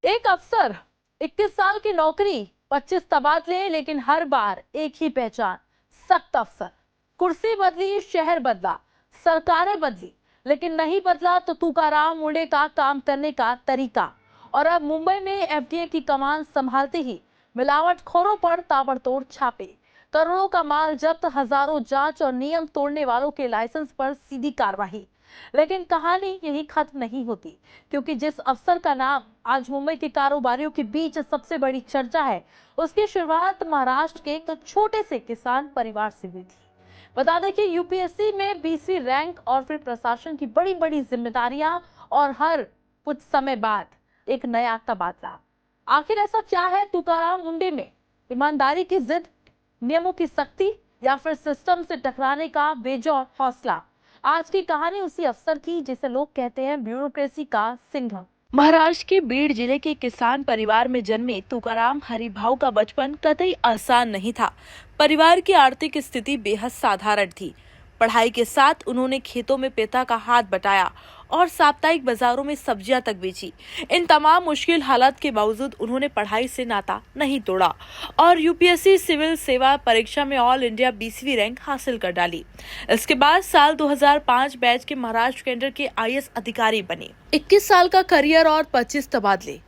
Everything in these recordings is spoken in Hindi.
एक अफसर, 21 साल की नौकरी, 25 तबादले, लेकिन हर बार एक ही पहचान, सख्त अफसर। कुर्सी बदली, शहर बदला, सरकारें बदली, लेकिन नहीं बदला तो तुकाराम मुंडे का काम करने का तरीका। और अब मुंबई में एफडीए की कमान संभालते ही मिलावटखोरों पर ताबड़तोड़ छापे, करोड़ों का माल जब्त, हजारों जांच और नियम तोड़ने वालों के लाइसेंस पर सीधी कार्रवाई। लेकिन कहानी यही खत्म नहीं होती, क्योंकि जिस अफसर का नाम आज मुंबई के कारोबारियों के बीच सबसे बड़ी चर्चा है, उसकी शुरुआत महाराष्ट्र के एक छोटे से किसान परिवार से हुई थी। बता दें कि यूपीएससी में 20वीं रैंक और फिर प्रशासन की बड़ी बड़ी जिम्मेदारियां, और हर कुछ समय बाद एक नया तबादला। आखिर ऐसा क्या है तुकाराम मुंडे में? ईमानदारी की जिद, नियमों की सख्ती, या फिर सिस्टम से टकराने का बेजोड़ हौसला? आज की कहानी उसी अफसर की जिसे लोग कहते हैं ब्यूरोक्रेसी का सिंह। महाराष्ट्र के बीड़ जिले के किसान परिवार में जन्मे तुकाराम हरिभाऊ का बचपन कतई आसान नहीं था। परिवार की आर्थिक स्थिति बेहद साधारण थी। पढ़ाई के साथ उन्होंने खेतों में पिता का हाथ बटाया और साप्ताहिक बाजारों में सब्जियां तक बेची। इन तमाम मुश्किल हालात के बावजूद उन्होंने पढ़ाई से नाता नहीं तोड़ा और यूपीएससी सिविल सेवा परीक्षा में ऑल इंडिया 20वीं रैंक हासिल कर डाली। इसके बाद साल 2005 बैच के महाराष्ट्र केंद्र के आईएएस अधिकारी बने। 21 साल का करियर और 25 तबादले।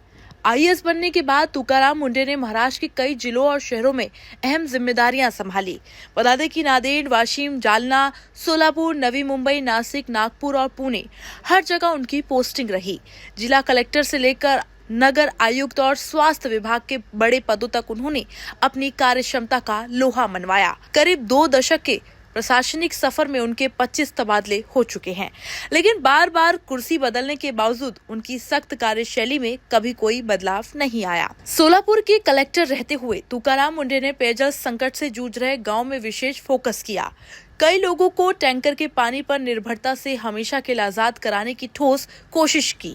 आईएएस बनने के बाद तुकाराम मुंडे ने महाराष्ट्र के कई जिलों और शहरों में अहम जिम्मेदारियां संभाली। बता दें कि नांदेड़, वाशिम, जालना, सोलापुर, नवी मुंबई, नासिक, नागपुर और पुणे, हर जगह उनकी पोस्टिंग रही। जिला कलेक्टर से लेकर नगर आयुक्त और स्वास्थ्य विभाग के बड़े पदों तक उन्होंने अपनी कार्यक्षमता का लोहा मनवाया। करीब 2 दशक के प्रशासनिक सफर में उनके 25 तबादले हो चुके हैं, लेकिन बार बार कुर्सी बदलने के बावजूद उनकी सख्त कार्यशैली में कभी कोई बदलाव नहीं आया। सोलापुर के कलेक्टर रहते हुए तुकाराम मुंडे ने पेयजल संकट से जूझ रहे गांव में विशेष फोकस किया। कई लोगों को टैंकर के पानी पर निर्भरता से हमेशा के लिए आजाद कराने की ठोस कोशिश की।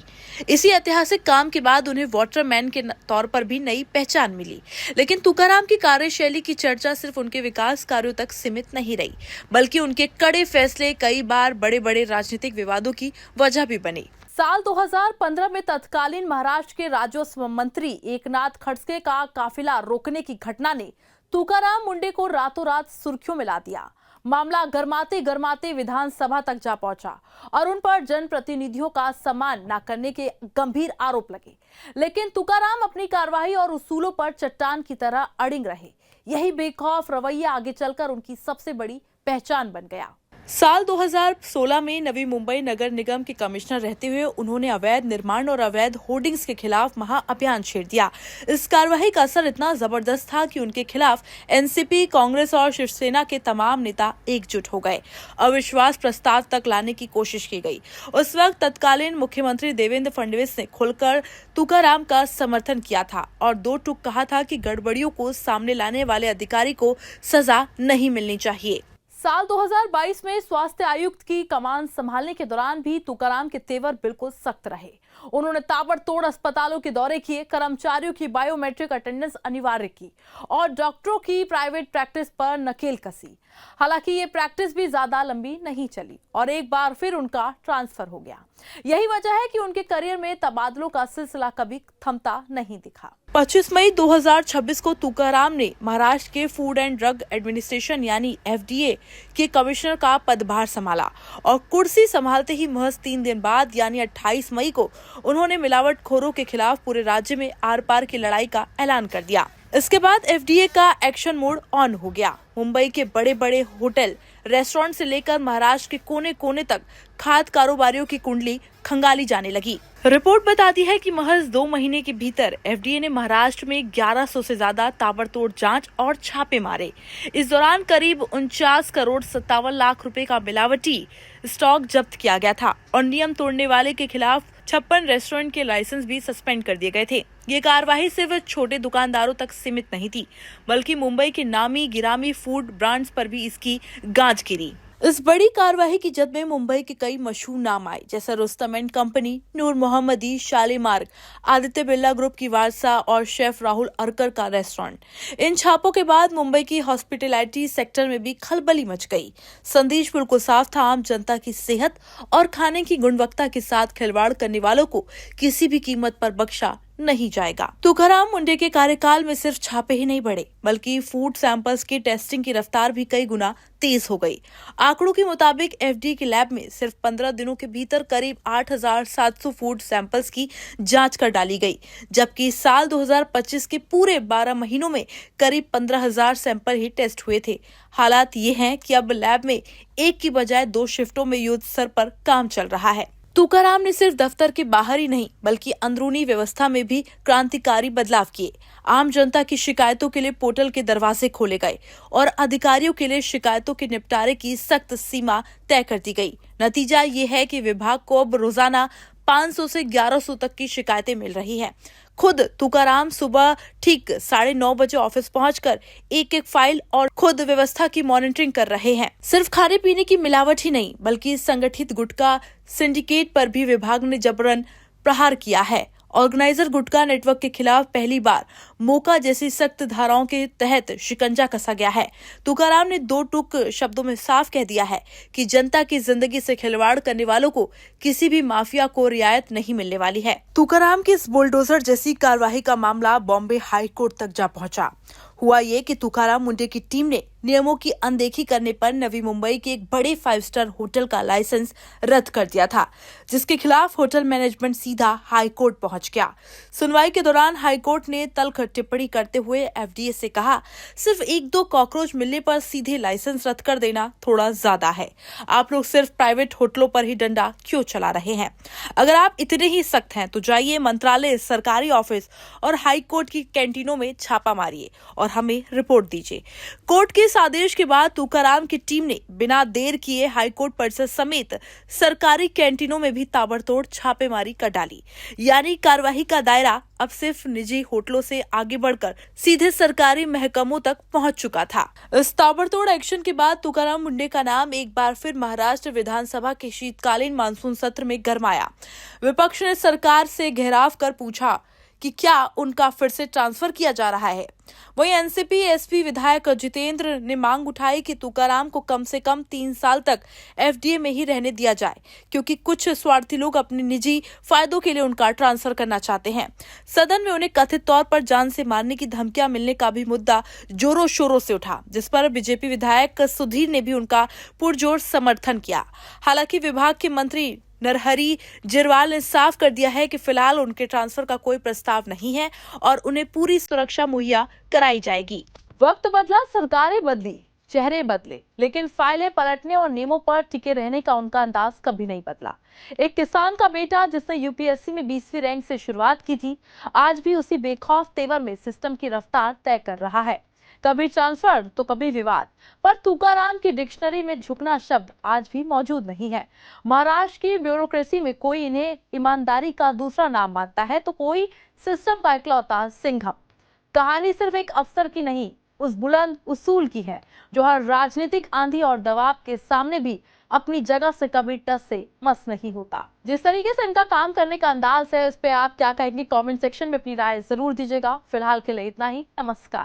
इसी ऐतिहासिक काम के बाद उन्हें वाटरमैन के तौर पर भी नई पहचान मिली। लेकिन तुकाराम की कार्यशैली की चर्चा सिर्फ उनके विकास कार्यों तक सीमित नहीं रही, बल्कि उनके कड़े फैसले कई बार बड़े बड़े राजनीतिक विवादों की वजह भी बने। साल 2015 में तत्कालीन महाराष्ट्र के राजस्व मंत्री एकनाथ खड़से का काफिला रोकने की घटना ने तुकाराम मुंडे को रातों रात सुर्खियों में ला दिया। मामला गरमाते गरमाते विधानसभा तक जा पहुंचा और उन पर जनप्रतिनिधियों का सम्मान न करने के गंभीर आरोप लगे। लेकिन तुकाराम अपनी कार्रवाई और उसूलों पर चट्टान की तरह अड़िग रहे। यही बेखौफ रवैया आगे चलकर उनकी सबसे बड़ी पहचान बन गया। साल 2016 में नवी मुंबई नगर निगम के कमिश्नर रहते हुए उन्होंने अवैध निर्माण और अवैध होर्डिंग्स के खिलाफ महाअभियान छेड़ दिया। इस कार्रवाई का असर इतना जबरदस्त था कि उनके खिलाफ एनसीपी, कांग्रेस और शिवसेना के तमाम नेता एकजुट हो गए। अविश्वास प्रस्ताव तक लाने की कोशिश की गई। उस वक्त तत्कालीन मुख्यमंत्री देवेंद्र फडणवीस ने खुलकर तुकाराम का समर्थन किया था और 2 टूक कहा था कि गड़बड़ियों को सामने लाने वाले अधिकारी को सजा नहीं मिलनी चाहिए। साल 2022 में स्वास्थ्य आयुक्त की कमान संभालने के दौरान भी तुकाराम के तेवर बिल्कुल सख्त रहे। उन्होंने ताबड़तोड़ अस्पतालों के दौरे किए, कर्मचारियों की बायोमेट्रिक अटेंडेंस अनिवार्य की और डॉक्टरों की प्राइवेट प्रैक्टिस पर नकेल कसी। हालांकि ये प्रैक्टिस भी ज्यादा लंबी नहीं चली और एक बार फिर उनका ट्रांसफर हो गया। यही वजह है कि उनके करियर में तबादलों का सिलसिला कभी थमता नहीं दिखा। 25 मई 2026 को तुकाराम ने महाराष्ट्र के फूड एंड ड्रग एडमिनिस्ट्रेशन यानी एफडीए के कमिश्नर का पदभार संभाला और कुर्सी संभालते ही महज 3 दिन बाद यानी 28 मई को उन्होंने मिलावटखोरों के खिलाफ पूरे राज्य में आर पार की लड़ाई का ऐलान कर दिया। इसके बाद एफडीए का एक्शन मोड ऑन हो गया। मुंबई के बड़े बड़े होटल, रेस्टोरेंट से लेकर महाराष्ट्र के कोने कोने तक खाद्य कारोबारियों की कुंडली खंगाली जाने लगी। रिपोर्ट बताती है कि महज 2 महीने के भीतर एफडीए ने महाराष्ट्र में 1100 से ज्यादा ताबड़तोड़ जांच और छापे मारे। इस दौरान करीब 49 करोड़ 57 लाख रुपए का मिलावटी स्टॉक जब्त किया गया था और नियम तोड़ने वाले के खिलाफ 56 रेस्टोरेंट के लाइसेंस भी सस्पेंड कर दिए गए थे। ये कार्रवाई सिर्फ छोटे दुकानदारों तक सीमित नहीं थी, बल्कि मुंबई के नामी गिरामी फूड ब्रांड्स पर भी इसकी गाज गिरी। इस बड़ी कार्रवाई की जद में मुंबई के कई मशहूर नाम आए, जैसे रुस्तम एंड कंपनी, नूर मोहम्मदी, शालीमार्ग, आदित्य बिरला ग्रुप की वारसा और शेफ राहुल अरकर का रेस्टोरेंट। इन छापों के बाद मुंबई की हॉस्पिटैलिटी सेक्टर में भी खलबली मच गई। संदेश बिल्कुल साफ था, आम जनता की सेहत और खाने की गुणवत्ता के साथ खिलवाड़ करने वालों को किसी भी कीमत पर बख्शा नहीं जाएगा। तुकाराम मुंडे के कार्यकाल में सिर्फ छापे ही नहीं बढ़े, बल्कि फूड सैंपल्स की टेस्टिंग की रफ्तार भी कई गुना तेज हो गई। आंकड़ों के मुताबिक एफडीए की लैब में सिर्फ 15 दिनों के भीतर करीब 8,700 फूड सैंपल्स की जांच कर डाली गई, जबकि साल 2025 के पूरे 12 महीनों में करीब 15,000 सैंपल ही टेस्ट हुए थे। हालात ये हैं कि अब लैब में एक की बजाय 2 शिफ्टों में युद्ध स्तर पर काम चल रहा है। तुकाराम ने सिर्फ दफ्तर के बाहर ही नहीं, बल्कि अंदरूनी व्यवस्था में भी क्रांतिकारी बदलाव किए। आम जनता की शिकायतों के लिए पोर्टल के दरवाजे खोले गए और अधिकारियों के लिए शिकायतों के निपटारे की सख्त सीमा तय कर दी गई। नतीजा ये है कि विभाग को अब रोजाना 500 से 1100 तक की शिकायतें मिल रही हैं। खुद तुकाराम सुबह ठीक 9:30 बजे ऑफिस पहुंचकर एक फाइल और खुद व्यवस्था की मॉनिटरिंग कर रहे हैं। सिर्फ खाने पीने की मिलावट ही नहीं, बल्कि संगठित गुटखा सिंडिकेट पर भी विभाग ने जबरन प्रहार किया है। ऑर्गेनाइजर गुटखा नेटवर्क के खिलाफ पहली बार मोका जैसी सख्त धाराओं के तहत शिकंजा कसा गया है। तुकाराम ने 2 टूक शब्दों में साफ कह दिया है कि जनता की जिंदगी से खिलवाड़ करने वालों को किसी भी माफिया को रियायत नहीं मिलने वाली है। तुकाराम की इस बुलडोजर जैसी कार्यवाही का मामला बॉम्बे हाई कोर्ट तक जा पहुंचा। हुआ ये कि तुकाराम मुंडे की टीम ने नियमों की अनदेखी करने पर नवी मुंबई के एक बड़े 5 स्टार होटल का लाइसेंस रद्द कर दिया था, जिसके खिलाफ होटल मैनेजमेंट सीधा हाई कोर्ट पहुंच गया। सुनवाई के दौरान हाई कोर्ट ने तल्ख टिप्पणी करते हुए एफडीए से कहा, सिर्फ 1-2 कॉकरोच मिलने पर सीधे लाइसेंस रद्द कर देना थोड़ा ज्यादा है। आप लोग सिर्फ प्राइवेट होटलों पर ही डंडा क्यों चला रहे हैं? अगर आप इतने ही सख्त हैं तो जाइए मंत्रालय, सरकारी ऑफिस और हाई कोर्ट की कैंटीनों में छापा मारिए और हमें रिपोर्ट दीजिए। कोर्ट के इस आदेश के बाद तुकाराम की टीम ने बिना देर किए हाईकोर्ट परिसर समेत सरकारी कैंटीनों में भी ताबड़तोड़ छापेमारी कर डाली। यानी कार्यवाही का दायरा अब सिर्फ निजी होटलों से आगे बढ़कर सीधे सरकारी महकमों तक पहुंच चुका था। इस ताबड़तोड़ एक्शन के बाद तुकाराम मुंडे का नाम एक बार फिर महाराष्ट्र विधानसभा के शीतकालीन मानसून सत्र में गरमाया। विपक्ष ने सरकार से घेराव कर पूछा कि क्या उनका फिर से ट्रांसफर किया जा रहा है। वहीं एनसीपी एसपी विधायक जितेंद्र ने मांग उठाई कि तुकाराम को कम से कम 3 साल तक एफडीए में ही रहने दिया जाए, क्योंकि कुछ स्वार्थी लोग अपने निजी फायदों के लिए उनका ट्रांसफर करना चाहते हैं। सदन में उन्हें कथित तौर पर जान से मारने की धमकियां मिलने का भी मुद्दा जोरों शोरों से उठा, जिस पर बीजेपी विधायक सुधीर ने भी उनका पुरजोर समर्थन किया। हालांकि विभाग के मंत्री नरहरी जिरवाल ने साफ कर दिया है कि फिलहाल उनके ट्रांसफर का कोई प्रस्ताव नहीं है और उन्हें पूरी सुरक्षा मुहैया कराई जाएगी। वक्त बदला, सरकारें बदली, चेहरे बदले, लेकिन फाइलें पलटने और नियमों पर टिके रहने का उनका अंदाज कभी नहीं बदला। एक किसान का बेटा जिसने यूपीएससी में 20वीं रैंक से शुरुआत की थी, आज भी उसी बेखौफ तेवर में सिस्टम की रफ्तार तय कर रहा है। कभी ट्रांसफर तो कभी विवाद, पर तुकाराम की डिक्शनरी में झुकना शब्द आज भी मौजूद नहीं है। महाराष्ट्र की ब्यूरोक्रेसी में कोई इन्हें ईमानदारी का दूसरा नाम मानता है तो कोई सिस्टम का इकलौता सिंघम। कहानी सिर्फ एक अफसर की नहीं, उस बुलंद उसूल की है जो हर राजनीतिक आंधी और दबाव के सामने भी अपनी जगह से कभी टस से मस नहीं होता। जिस तरीके से इनका काम करने का अंदाज है, उस पे आप क्या कहेंगे? कमेंट सेक्शन में अपनी राय जरूर दीजिएगा। फिलहाल के लिए इतना ही। नमस्कार।